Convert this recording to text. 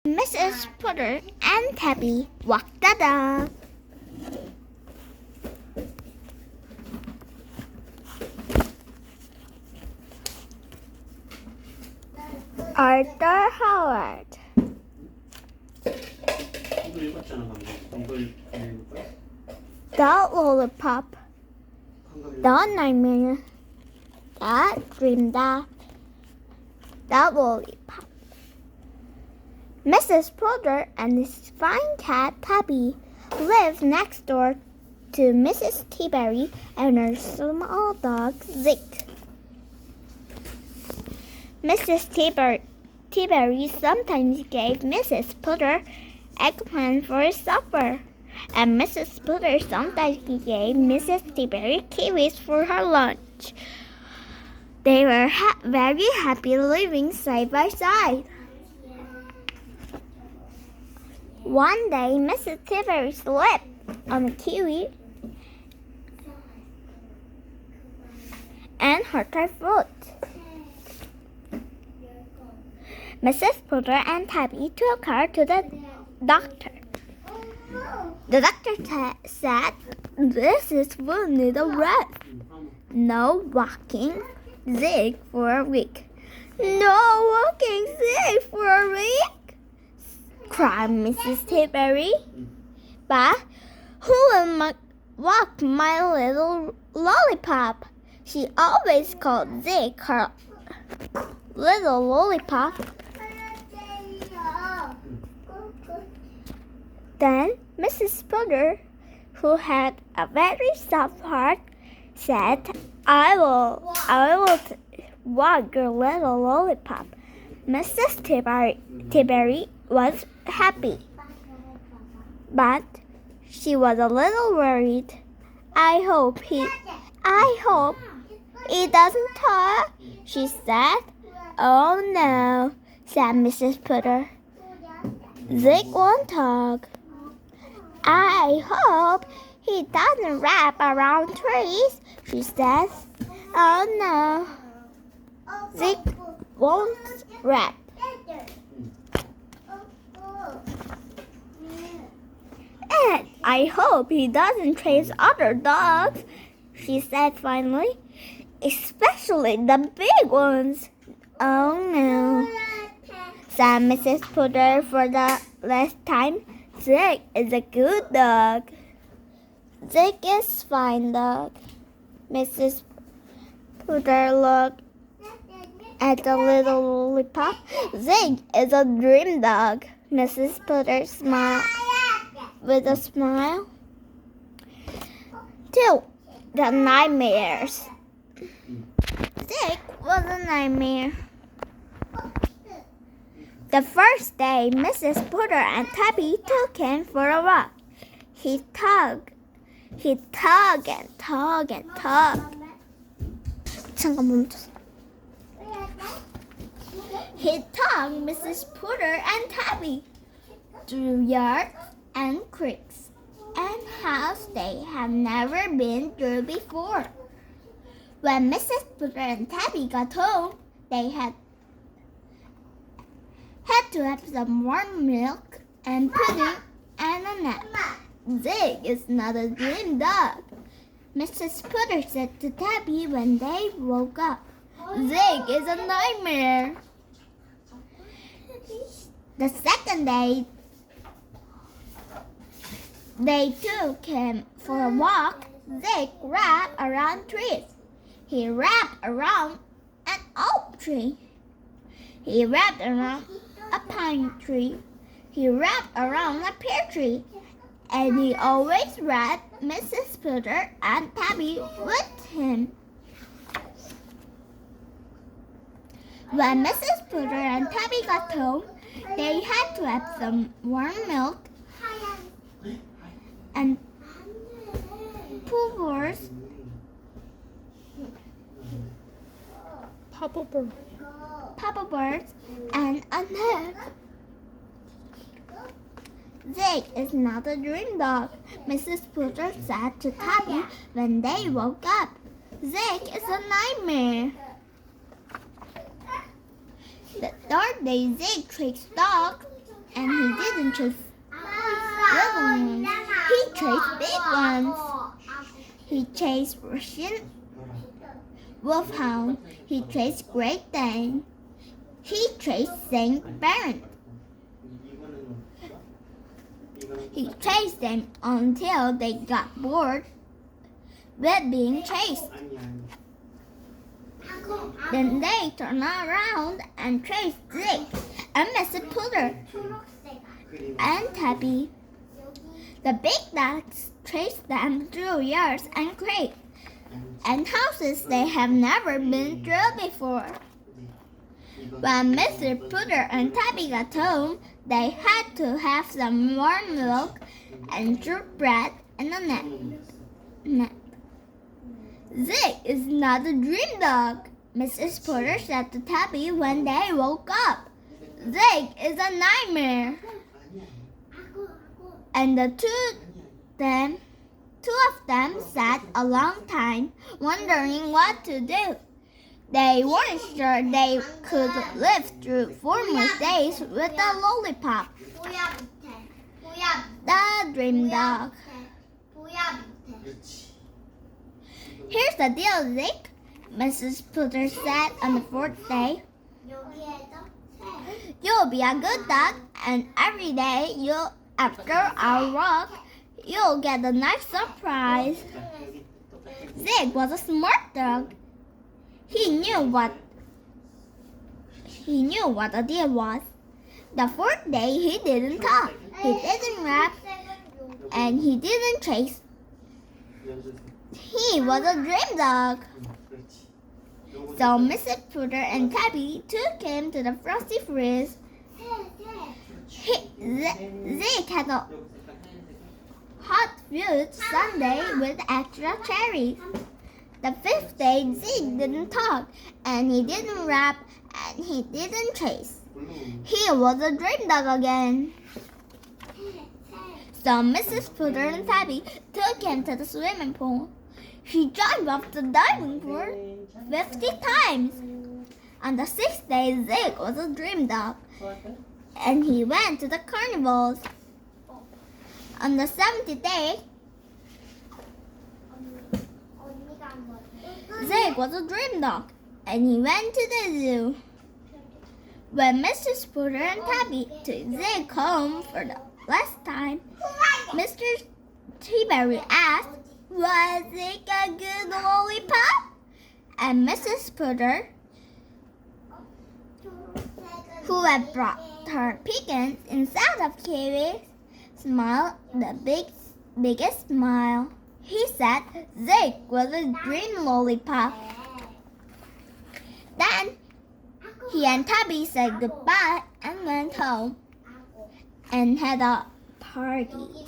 Mrs. Putter and Tabby walked the dog. Arthur Howard. The Lollipop. The Nightmare. The Dream Dog. The Lollipop. Mrs. Putter and his fine cat Tabby lived next door to Mrs. Tabby and her small dog Zeke. Mrs. Tabby sometimes gave Mrs. Putter eggplant for supper, and Mrs. Putter sometimes gave Mrs. Tabby kiwis for her lunch. They were very happy living side by side. One day, Mrs. Tabby slipped on a kiwi and hurt her foot. Mrs. Putter and Tabby took her to the doctor. The doctor said, "This will need a rest. No walking Zig for a week." "No walking Zig for a week?" cried Mrs. Tabby. "But who will walk my little lollipop?" She always called Zig her little lollipop. Then Mrs. Putter, who had a very soft heart, said, I will walk your little lollipop." Mrs. Tabby was happy, but she was a little worried. I hope he doesn't talk," she said. "Oh no," said Mrs. Putter. "Zig won't talk." "I hope he doesn't wrap around trees," she said. "Oh no, Zig won't wrap." "And I hope he doesn't chase other dogs," she said finally. "Especially the big ones." "Oh no," said Mrs. Putter for the last time. "Zig is a good dog." "Zig is fine dog." Mrs. Putter looked at the little lollipop. "Zig is a dream dog." Mrs. Putter smiled with a smile. To the nightmares. Zig was a nightmare. The first day, Mrs. Putter and Tabby took him for a walk. He tugged and tugged. 잠깐 멈췄어. He tugged Mrs. Putter and Tabby through yards and creeks and houses they had never been through before. When Mrs. Putter and Tabby got home, they had to have some warm milk and pudding and a nap. "Zig is not a dream dog," Mrs. Putter said to Tabby when they woke up. "Zig is a nightmare." The second day, they took him for a walk. Zig wrapped around trees. He wrapped around an oak tree. He wrapped around a pine tree. He wrapped around a pear tree. And he always wrapped Mrs. Putter and Tabby with him. When Mrs. Putter and Tabby got home, they had to have some warm milk and papa birds and a nut. "Zig is not a dream dog," Mrs. Putter said to Tabby when they woke up. "Zig is a nightmare." The third day, Zig chased dogs didn't chase little ones. He chased big ones. He chased Russian Wolfhound. He chased Great Dane. He chased Saint Bernard. He chased them until they got bored with being chased. Then they turned around and chased Zig and mr.putter and Tabby. The big dogs chased them through yards and crates and houses they have never been through before. When mr.putter and Tabby got home, they had to have some warm milk and bread and a nap. Zig is not a dream dog, Mrs. Putter said to Tabby when they woke up. Zig is a nightmare. And the two of them sat a long time, wondering what to do. They weren't sure they could live through 4 more days with a lollipop. The dream dog. Here's the deal, Zig, Mrs. Putter said on the 4th day. You'll be a good dog, and every day after our walk, you'll get a nice surprise. Zig was a smart dog. He knew what the deal was. The 4th day, he didn't talk, he didn't rap, and he didn't chase. He was a dream dog. So Mrs. Putter and Tabby took him to the frosty freeze. Zig had a hot fruit sundae with extra cherries. The 5th day, Zig didn't talk, and he didn't rap, and he didn't chase. He was a dream dog again. So Mrs. Putter and Tabby took him to the swimming pool. He jumped off the diving board 50 times. On the 6th day, Zig was a dream dog, and he went to the carnivals. On the 7th day, Zig was a dream dog, and he went to the zoo. When Mrs. Putter and Tabby took Zig home for the last time, Mr. T-Berry asked, "Was Zig a good lollipop?" And Mrs. Putter, who had brought her pecans instead of kiwis, smiled the biggest smile. He said Zig was a dream lollipop. Then he and Tabby said goodbye and went home and had a party.